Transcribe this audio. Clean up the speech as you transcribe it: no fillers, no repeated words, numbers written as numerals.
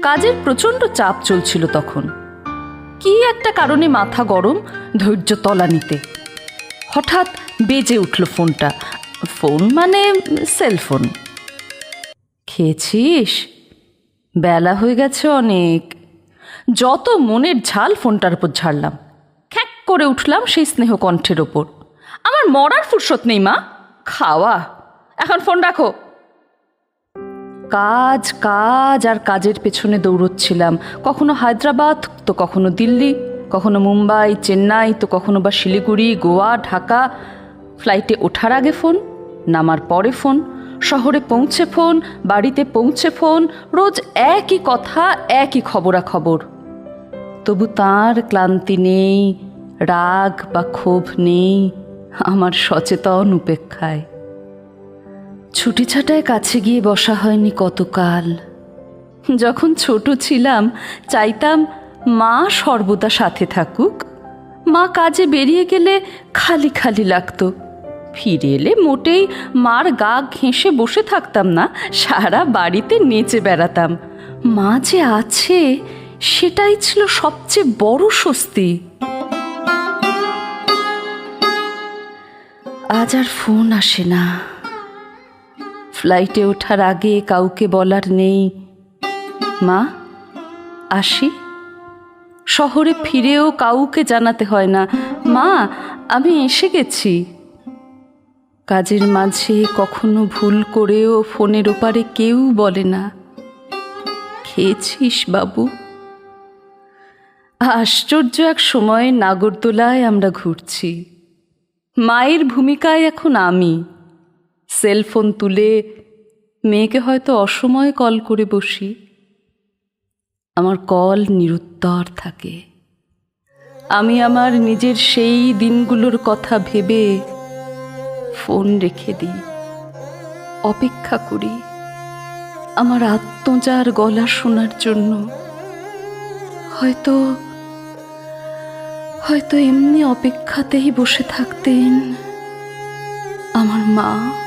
কাজের প্রচণ্ড চাপ চলছিল তখন। কি একটা কারণে মাথা গরম, ধৈর্য তলানিতে। হঠাৎ বেজে উঠল ফোনটা। ফোন মানে সেলফোন। খেয়েছিস? বেলা হয়ে গেছে অনেক। যত মনের ঝাল ফোনটার উপর ঝাড়লাম। খ্যাক করে উঠলাম সেই স্নেহ কণ্ঠের ওপর। আমার মরার ফুরসত নেই মা, খাওয়া। এখন ফোন রাখো। কাজ কাজ আর কাজের পেছনে দৌড়চ্ছিলাম। কখনো হায়দ্রাবাদ, তো কখনো দিল্লি, কখনো মুম্বাই, চেন্নাই, তো কখনো বা শিলিগুড়ি, গোয়া, ঢাকা। ফ্লাইটে ওঠার আগে ফোন, নামার পরে ফোন, শহরে পৌঁছে ফোন, বাড়িতে পৌঁছে ফোন। রোজ একই কথা, একই খবরাখবর। তবু তাঁর ক্লান্তি নেই, রাগ বা ক্ষোভ নেই আমার সচেতন উপেক্ষায়। ছুটি ছাটায় কাছে গিয়ে বসা হয়নি কতকাল। যখন ছোট ছিলাম চাইতাম মা সর্বদা সাথে থাকুক। মা কাজে বেরিয়ে গেলে খালি খালি লাগতো। ফিরে এলে মোটেই মার গা ঘেঁষে বসে থাকতাম না, সারা বাড়িতে নেচে বেড়াতাম। মা যে আছে সেটাই ছিল সবচেয়ে বড় স্বস্তি। আজ আর ফোন আসে না। ফ্লাইটে ওঠার আগে কাউকে বলার নেই, মা আসি। শহরে ফিরেও কাউকে জানাতে হয় না, মা আমি এসে গেছি। কাজের মাঝে কখনো ভুল করেও ফোনের ওপারে কেউ বলে না, খেয়েছিস বাবু। আশ্চর্য এক সময়ে নাগরদোলায় আমরা ঘুরছি। মায়ের ভূমিকায় এখন আমি। সেলফোন তুলে মেয়েকে হয়তো অসময়ে কল করে বসি। আমার কল নিরুত্তর থাকে। আমি আমার নিজের সেই দিনগুলোর কথা ভেবে ফোন রেখে দিই, অপেক্ষা করি আমার আত্মজার গলা শোনার জন্য। হয়তো হয়তো এমনি অপেক্ষাতেই বসে থাকতেন আমার মা।